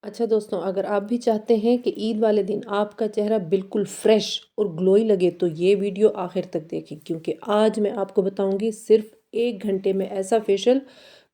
अच्छा दोस्तों, अगर आप भी चाहते हैं कि ईद वाले दिन आपका चेहरा बिल्कुल फ्रेश और ग्लोई लगे तो ये वीडियो आखिर तक देखें, क्योंकि आज मैं आपको बताऊंगी सिर्फ 1 घंटे में ऐसा फेशियल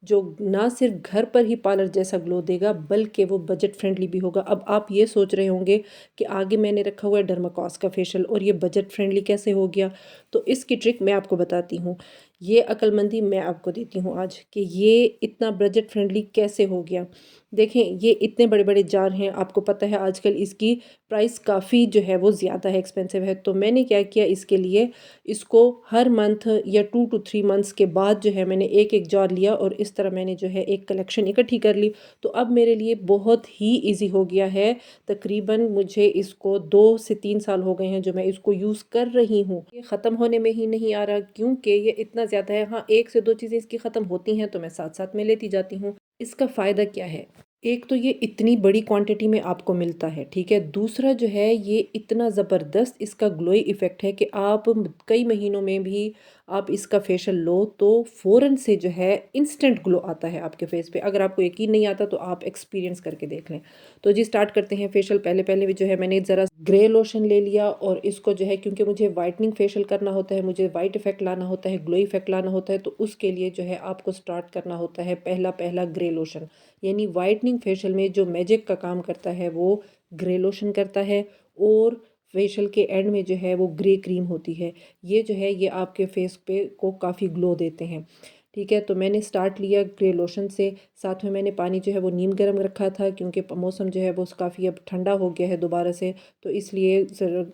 जो ना सिर्फ घर पर ही पार्लर जैसा ग्लो देगा बल्कि वो बजट फ्रेंडली भी होगा। अब आप ये सोच रहे होंगे कि आगे मैंने रखा हुआ है डर्माकॉस का फेशियल और ये बजट फ्रेंडली कैसे हो गया। तो इसकी ट्रिक मैं आपको बताती हूँ। ये अक्लमंदी मैं आपको देती हूँ आज कि ये इतना बजट फ्रेंडली कैसे हो गया। देखें, ये इतने बड़े बड़े जार हैं, आपको पता है आजकल इसकी प्राइस काफ़ी जो है वो ज़्यादा है, एक्सपेंसिव है। तो मैंने क्या किया इसके लिए, इसको हर मंथ या 2 to 3 मंथ्स के बाद जो है मैंने एक एक जार लिया और इस तरह मैंने जो है एक कलेक्शन इकट्ठी कर ली। तो अब मेरे लिए बहुत ही इजी हो गया है। तकरीबन मुझे इसको 2 से 3 साल हो गए हैं जो मैं इसको यूज़ कर रही हूँ। ये ख़त्म होने में ही नहीं आ रहा क्योंकि ये इतना ज़्यादा है। हाँ, एक से दो चीज़ें इसकी ख़त्म होती हैं तो मैं साथ साथ में लेती जाती हूँ। इसका फ़ायदा क्या है? एक तो ये इतनी बड़ी क्वांटिटी में आपको मिलता है, ठीक है। दूसरा जो है ये इतना ज़बरदस्त इसका ग्लोई इफ़ेक्ट है कि आप कई महीनों में भी आप इसका फेशियल लो तो फ़ौरन से जो है इंस्टेंट ग्लो आता है आपके फेस पे। अगर आपको यकीन नहीं आता तो आप एक्सपीरियंस करके देख लें। तो जी स्टार्ट करते हैं फेशियल। पहले पहले भी जो है मैंने ज़रा ग्रे लोशन ले लिया और इसको जो है, क्योंकि मुझे वाइटनिंग फेशियल करना होता है, मुझे वाइट इफ़ेक्ट लाना होता है, ग्लो इफ़ेक्ट लाना होता है, तो उसके लिए जो है आपको स्टार्ट करना होता है पहला पहला ग्रे लोशन। यानी वाइटनिंग फेशियल में जो मैजिक का काम करता है वो ग्रे लोशन करता है और फेशियल के एंड में जो है वो ग्रे क्रीम होती है। ये जो है ये आपके फेस पे को काफ़ी ग्लो देते हैं, ठीक है। तो मैंने स्टार्ट लिया ग्रे लोशन से, साथ में मैंने पानी जो है वो नीम गर्म रखा था क्योंकि मौसम जो है वो काफ़ी अब ठंडा हो गया है दोबारा से। तो इसलिए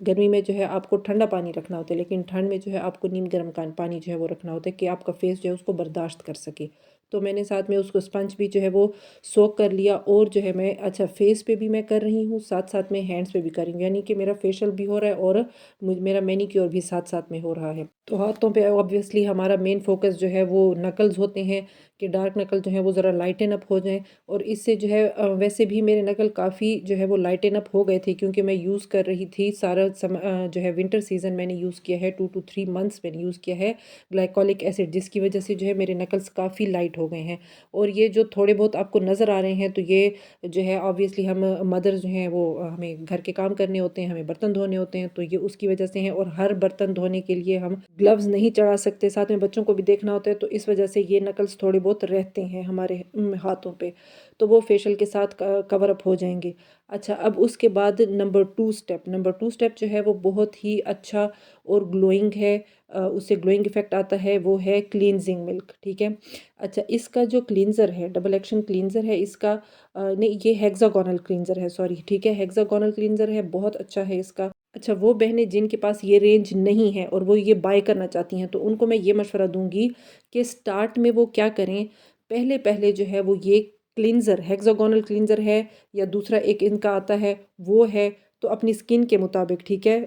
गर्मी में जो है आपको ठंडा पानी रखना होता है, लेकिन ठंड में जो है आपको नीम गर्म पानी जो है वो रखना होता है कि आपका फेस जो है उसको बर्दाश्त कर सके। तो मैंने साथ में उसको स्पंज भी जो है वो सोक कर लिया और जो है मैं अच्छा फेस पे भी मैं कर रही हूँ, साथ साथ में हैंड्स पे भी कर रही हूँ, यानी कि मेरा फेशियल भी हो रहा है और मेरा मैनीक्योर भी साथ साथ में हो रहा है। तो हाथों पे ऑब्वियसली हमारा मेन फोकस जो है वो नकल्स होते हैं कि डार्क नकल जो है वो ज़रा लाइटन अप हो जाएं। और इससे जो है वैसे भी मेरे नकल काफ़ी जो है वो लाइटन अप हो गए थे क्योंकि मैं यूज़ कर रही थी सारा जो है विंटर सीज़न मैंने यूज़ किया है, 2 to 3 मंथ्स मैंने यूज़ किया है ग्लाइकोलिक एसिड, जिसकी वजह से जो है मेरे नकल्स काफ़ी लाइट हो गए हैं। और ये जो थोड़े बहुत आपको नज़र आ रहे हैं तो ये जो है ऑब्वियसली हम मदर जो हैं वो हमें घर के काम करने होते हैं, हमें बर्तन धोने होते हैं, तो ये उसकी वजह से हैं। और हर बर्तन धोने के लिए हम ग्लव्स नहीं चढ़ा सकते, साथ में बच्चों को भी देखना होता है, तो इस वजह से ये नकल्स थोड़े बहुत रहते हैं हमारे हाथों पे। तो वो फेशियल के साथ कवर अप हो जाएंगे। अच्छा, अब उसके बाद नंबर 2 स्टेप जो है वो बहुत ही अच्छा और ग्लोइंग है। उससे ग्लोइंग इफेक्ट आता है, वो है क्लींजिंग मिल्क, ठीक है। अच्छा, इसका जो क्लींजर है, डबल एक्शन क्लींजर है इसका, नहीं ये हेक्सागोनल क्लींजर है, सॉरी, ठीक है, हेक्सागोनल क्लींजर है, बहुत अच्छा है इसका। अच्छा, वो बहनें जिनके पास ये रेंज नहीं है और वो ये बाय करना चाहती हैं तो उनको मैं ये मशवरा दूंगी कि स्टार्ट में वो क्या करें, पहले पहले जो है वो ये क्लींजर हेक्सागोनल क्लींजर है या दूसरा एक इनका आता है वो है, तो अपनी स्किन के मुताबिक, ठीक है,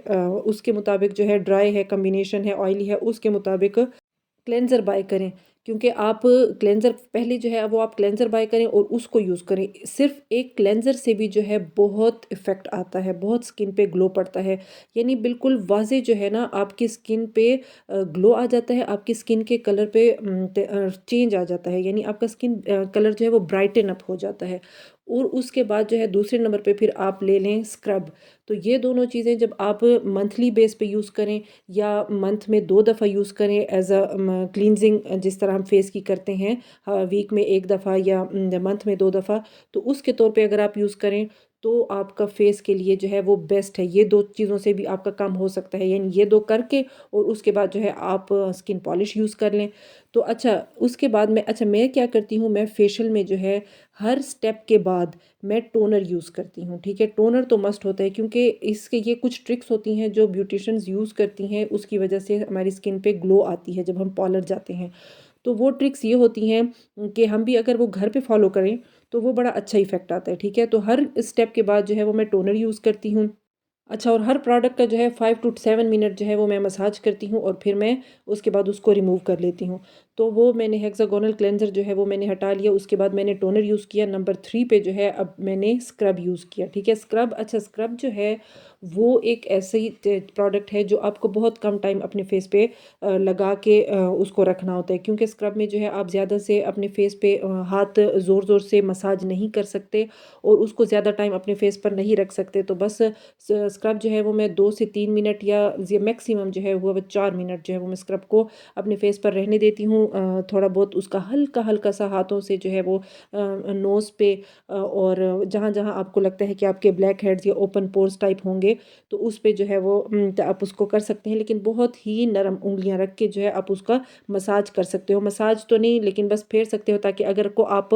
उसके मुताबिक जो है ड्राई है, कम्बिनेशन है, ऑयली है, उसके मुताबिक क्लेंज़र बाय करें। क्योंकि आप क्लेंज़र पहले जो है वो आप क्लेंज़र बाय करें और उसको यूज़ करें। सिर्फ़ एक क्लेंज़र से भी जो है बहुत इफ़ेक्ट आता है, बहुत स्किन पे ग्लो पड़ता है। यानी बिल्कुल वाज़े जो है ना आपकी स्किन पे ग्लो आ जाता है, आपकी स्किन के कलर पे चेंज आ जाता है, यानी आपका स्किन कलर जो है वो ब्राइटन अप हो जाता है। और उसके बाद जो है दूसरे नंबर पे फिर आप ले लें स्क्रब। तो ये दोनों चीज़ें जब आप मंथली बेस पे यूज़ करें या मंथ में 2 दफ़ा यूज़ करें एज़ अ क्लींजिंग, जिस तरह हम फेस की करते हैं वीक में 1 दफ़ा या मंथ में 2 दफ़ा, तो उसके तौर पे अगर आप यूज़ करें तो आपका फेस के लिए जो है वो बेस्ट है। ये 2 चीज़ों से भी आपका काम हो सकता है, यानी ये 2 करके और उसके बाद जो है आप स्किन पॉलिश यूज़ कर लें। तो अच्छा, उसके बाद मैं क्या करती हूँ, मैं फेशियल में जो है हर स्टेप के बाद मैं टोनर यूज़ करती हूँ, ठीक है। टोनर तो मस्ट होता है क्योंकि इसके ये कुछ ट्रिक्स होती हैं जो ब्यूटिशियंस यूज़ करती हैं, उसकी वजह से हमारी स्किन पे ग्लो आती है जब हम पार्लर जाते हैं। तो वो ट्रिक्स ये होती हैं कि हम भी अगर वो घर पे फॉलो करें तो वो बड़ा अच्छा इफ़ेक्ट आता है, ठीक है। तो हर स्टेप के बाद जो है वो मैं टोनर यूज़ करती हूँ। अच्छा, और हर प्रोडक्ट का जो है 5 to 7 मिनट जो है वो मैं मसाज करती हूँ और फिर मैं उसके बाद उसको रिमूव कर लेती हूँ। तो वो मैंने हेक्सागोनल क्लेंजर जो है वो मैंने हटा लिया। उसके बाद मैंने टोनर यूज़ किया। नंबर 3 पे जो है अब मैंने स्क्रब यूज़ किया, ठीक है। स्क्रब, अच्छा स्क्रब जो है वो एक ऐसे ही प्रोडक्ट है जो आपको बहुत कम टाइम अपने फेस पे लगा के उसको रखना होता है, क्योंकि स्क्रब में जो है आप ज़्यादा से अपने फेस पे हाथ ज़ोर ज़ोर से मसाज नहीं कर सकते और उसको ज़्यादा टाइम अपने फेस पर नहीं रख सकते। तो बस स्क्रब जो है वो मैं 2 से 3 मिनट या मैक्सिमम जो है वो 4 मिनट जो है वो मैं स्क्रब को अपने फेस पर रहने देती हूँ। थोड़ा बहुत उसका हल्का हल्का सा हाथों से जो है वो नोज़ पे और जहाँ जहाँ आपको लगता है कि आपके ब्लैक हेड्स या ओपन पोर्स टाइप होंगे तो उस पे जो है वो आप उसको कर सकते हैं, लेकिन बहुत ही नरम उंगलियां रख के जो है आप उसका मसाज कर सकते हो। मसाज तो नहीं, लेकिन बस फेर सकते हो, ताकि अगर को आप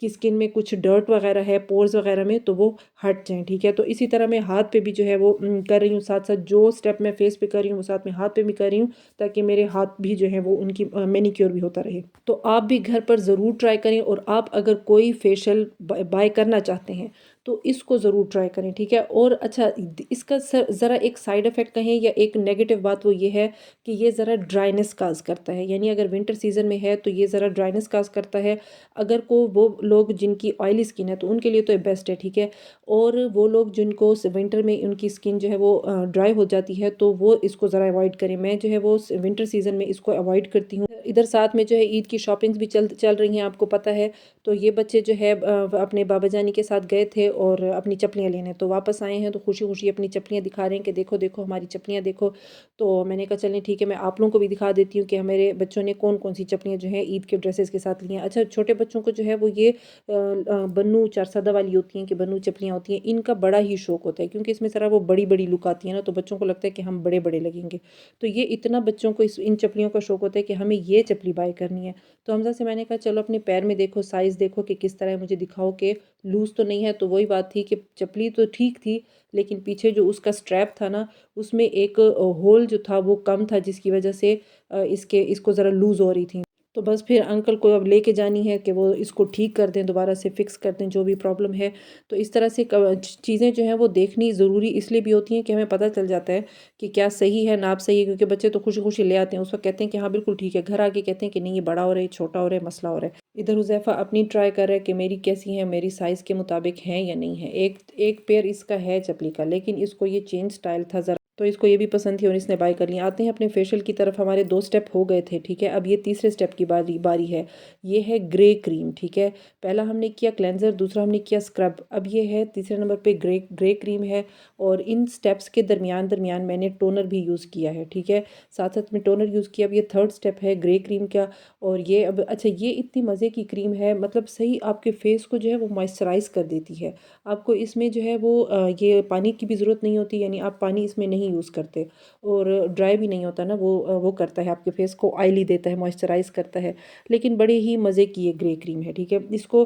की स्किन में कुछ डर्ट वगैरह है पोर्स वगैरह में तो वो हट जाएँ, ठीक है। तो इसी तरह मैं हाथ पे भी जो है वो कर रही हूँ, साथ साथ जो स्टेप मैं फेस पे कर रही हूँ वो साथ में हाथ पे भी कर रही हूँ, ताकि मेरे हाथ भी जो है वो उनकी मैनिक्योर भी होता रहे। तो आप भी घर पर ज़रूर ट्राई करें, और आप अगर कोई फेशियल बाय करना चाहते हैं तो इसको ज़रूर ट्राई करें, ठीक है। और अच्छा इसका ज़रा एक साइड इफ़ेक्ट कहें या एक नेगेटिव बात वो ये है कि ये ज़रा ड्राइनेस काज करता है, यानी अगर विंटर सीज़न में है तो ये ज़रा ड्राइनेस काज करता है। अगर को वो लोग जिनकी ऑयली स्किन है तो उनके लिए तो ये बेस्ट है, ठीक है। और वो लोग जिनको विंटर में उनकी स्किन जो है वो ड्राई हो जाती है तो वो इसको ज़रा अवॉइड करें। मैं जो है वो विंटर सीज़न में इसको अवॉइड करती हूँ। इधर साथ में जो है ईद की शॉपिंग्स भी चल चल रही हैं, आपको पता है। तो ये बच्चे जो है अपने बाबा जानी के साथ गए थे और अपनी चप्पलियाँ लेने, तो वापस आए हैं तो खुशी खुशी अपनी चप्पलियाँ दिखा रहे हैं कि देखो देखो हमारी चप्पलियाँ देखो। तो मैंने कहा चलें ठीक है, मैं आप लोगों को भी दिखा देती हूँ कि हमारे बच्चों ने कौन कौन सी चप्पलियाँ जो है ईद के ड्रेसेस के साथ ली हैं। अच्छा, छोटे बच्चों को जो है वो ये बन्नू चारसदा वाली होती हैं कि बन्नू चप्पलियाँ होती हैं, इनका बड़ा ही शौक होता है, क्योंकि इसमें ज़रा वो बड़ी बड़ी लुक आती है ना, तो बच्चों को लगता है कि हम बड़े बड़े लगेंगे। तो ये इतना बच्चों को इन चप्पलियों का शौक होता है कि हमें ये चप्पली बाय करनी है। तो हमजा से मैंने कहा चलो अपने पैर में देखो, साइज़ देखो कि किस तरह है, मुझे दिखाओ कि लूज़ तो नहीं है। तो वही बात थी कि चप्पली तो ठीक थी, लेकिन पीछे जो उसका स्ट्रैप था ना, उसमें एक होल जो था वो कम था, जिसकी वजह से इसको ज़रा लूज़ हो रही थी। तो बस फिर अंकल को अब लेके जानी है कि वो इसको ठीक कर दें, दोबारा से फिक्स कर दें जो भी प्रॉब्लम है। तो इस तरह से चीज़ें जो हैं वो देखनी ज़रूरी इसलिए भी होती हैं कि हमें पता चल जाता है कि क्या सही है, नाप सही है, क्योंकि बच्चे तो खुशी खुशी ले आते हैं, उस वक्त कहते हैं कि हाँ बिल्कुल ठीक है, घर आके कहते हैं कि नहीं ये बड़ा हो रहा है, छोटा हो रहा है, मसला हो रहा है। इधर हुज़ैफ़ा अपनी ट्राई कर रहा है कि मेरी कैसी है, मेरी साइज़ के मुताबिक है या नहीं है। एक एक पेयर इसका है चप्पली का, लेकिन इसको ये चेंज स्टाइल था ज़रा, तो इसको ये भी पसंद थी और इसने बाय कर लिया। आते हैं अपने फेशियल की तरफ। हमारे 2 स्टेप हो गए थे, ठीक है। अब ये तीसरे स्टेप की बारी बारी है। ये है ग्रे क्रीम, ठीक है। पहला हमने किया क्लेंजर, दूसरा हमने किया स्क्रब, अब ये है तीसरे नंबर पे ग्रे ग्रे क्रीम है। और इन स्टेप्स के दरमियान दरमियान मैंने टोनर भी यूज़ किया है, ठीक है। साथ साथ में टोनर यूज़ किया। अब ये थर्ड स्टेप है ग्रे क्रीम का। और ये अब अच्छा, ये इतनी मज़े की क्रीम है, मतलब सही आपके फेस को जो है वो मॉइस्चराइज़ कर देती है। आपको इसमें जो है वो ये पानी की भी ज़रूरत नहीं होती, यानी आप पानी इसमें नहीं यूज़ करते। और ड्राई भी नहीं होता ना, वो करता है आपके फेस को ऑयली देता है, मॉइस्चराइज़ करता है। लेकिन बड़े ही मज़े की ये ग्रे क्रीम है, ठीक है। इसको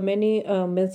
मैंने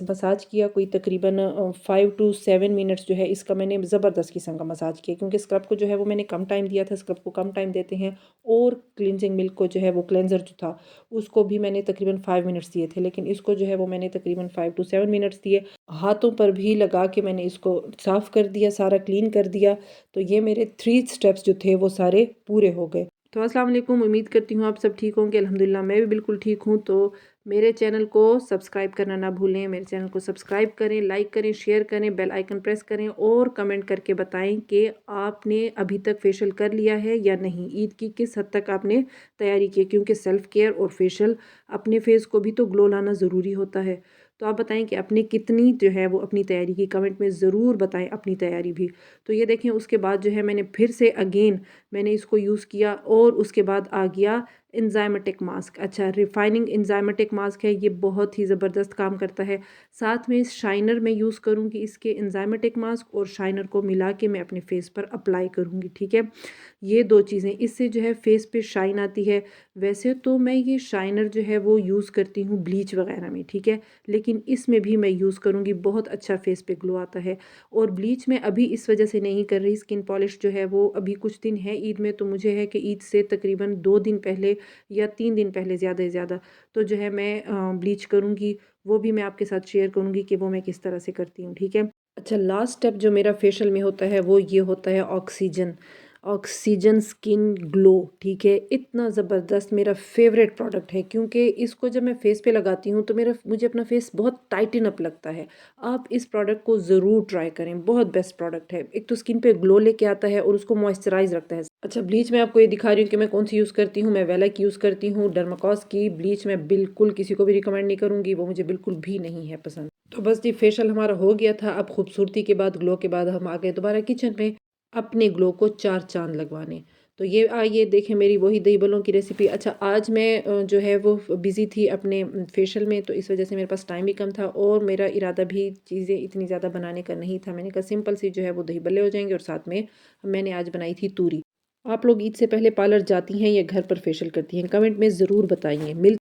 मसाज किया कोई तकरीबन 5 to 7 मिनट्स जो है इसका मैंने ज़बरदस्त किस्म का मसाज किया, क्योंकि स्क्रब को जो है वो मैंने कम टाइम दिया था, स्क्रब को कम टाइम देते हैं। और क्लिनजिंग मिल्क को जो है वो क्लेंजर जो था उसको भी मैंने तकरीबन 5 मिनट्स दिए थे, लेकिन इसको जो है वो मैंने तकरीबन 5 to 7 मिनट्स दिए। हाथों पर भी लगा के मैंने इसको साफ़ कर दिया, सारा क्लीन कर दिया। तो ये मेरे 3 स्टेप्स जो थे वो सारे पूरे हो गए। तो अस्सलाम वालेकुम, उम्मीद करती हूँ आप सब ठीक होंगे। अल्हम्दुलिल्लाह मैं भी बिल्कुल ठीक हूँ। तो मेरे चैनल को सब्सक्राइब करना ना भूलें। मेरे चैनल को सब्सक्राइब करें, लाइक करें, शेयर करें, बेल आइकन प्रेस करें और कमेंट करके बताएं कि आपने अभी तक फेशियल कर लिया है या नहीं। ईद की किस हद तक आपने तैयारी की है, क्योंकि सेल्फ केयर और फेशियल अपने फेस को भी तो ग्लो लाना ज़रूरी होता है। तो आप बताएं कि आपने कितनी जो है वो अपनी तैयारी की, कमेंट में ज़रूर बताएं अपनी तैयारी भी। तो ये देखें, उसके बाद जो है मैंने फिर से अगेन मैंने इसको यूज़ किया और उसके बाद आ गया एंजाइमेटिक मास्क। अच्छा, रिफाइनिंग एंजाइमेटिक मास्क है, ये बहुत ही ज़बरदस्त काम करता है। साथ में शाइनर मैं यूज़ करूँगी इसके, एंजाइमेटिक मास्क और शाइनर को मिला के मैं अपने फेस पर अप्लाई करूँगी, ठीक है। ये 2 चीज़ें, इससे जो है फेस पे शाइन आती है। वैसे तो मैं ये शाइनर जो है वो यूज़ करती हूँ ब्लीच वगैरह में, ठीक है, लेकिन इसमें भी मैं यूज़ करूँगी, बहुत अच्छा फेस पे ग्लो आता है। और ब्लीच मैं अभी इस वजह से नहीं कर रही, स्किन पॉलिश जो है वो अभी कुछ दिन है ईद में, तो मुझे है कि ईद से तकरीबन 2 दिन पहले या 3 दिन पहले ज़्यादा से ज़्यादा तो जो है मैं ब्लीच करूँगी। वो भी मैं आपके साथ शेयर करूँगी कि वो मैं किस तरह से करती हूँ, ठीक है। अच्छा, लास्ट स्टेप जो मेरा फेशियल में होता है वो ये होता है ऑक्सीजन। ऑक्सीजन स्किन ग्लो, ठीक है, इतना ज़बरदस्त मेरा फेवरेट प्रोडक्ट है क्योंकि इसको जब मैं फेस पे लगाती हूँ तो मुझे अपना फेस बहुत टाइटन अप लगता है। आप इस प्रोडक्ट को ज़रूर ट्राई करें, बहुत बेस्ट प्रोडक्ट है। एक तो स्किन पे ग्लो लेके आता है और उसको मॉइस्चराइज रखता है। अच्छा, ब्लीच मैं आपको ये दिखा रही हूँ कि मैं कौन सी यूज़ करती हूँ। मैं वेला की यूज़ करती हूँ। डर्माकॉस की ब्लीच मैं बिल्कुल किसी को भी रिकमेंड नहीं करूँगी, वो मुझे बिल्कुल भी नहीं है पसंद। तो बस जी फेशियल हमारा हो गया था। अब खूबसूरती के बाद, ग्लो के बाद हम आ गए दोबारा किचन में अपने ग्लो को चार चांद लगवाने। तो ये आइए देखें मेरी वही दही बल्लों की रेसिपी। अच्छा, आज मैं जो है वो बिज़ी थी अपने फेशियल में, तो इस वजह से मेरे पास टाइम भी कम था और मेरा इरादा भी चीज़ें इतनी ज़्यादा बनाने का नहीं था। मैंने कहा सिंपल सी जो है वो दही बल्ले हो जाएंगे और साथ में मैंने आज बनाई थी तूरी। आप लोग ईद से पहले पार्लर जाती हैं या घर पर फेशियल करती हैं? कमेंट में ज़रूर बताइए।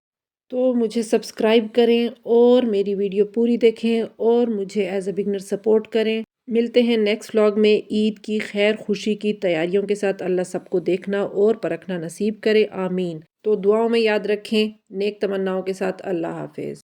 तो मुझे सब्सक्राइब करें और मेरी वीडियो पूरी देखें और मुझे एज अ बिगनर सपोर्ट करें। मिलते हैं नेक्स्ट व्लॉग में। ईद की खैर खुशी की तैयारियों के साथ। अल्लाह सबको देखना और परखना नसीब करे, आमीन। तो दुआओं में याद रखें। नेक तमन्नाओं के साथ। अल्लाह हाफिज़।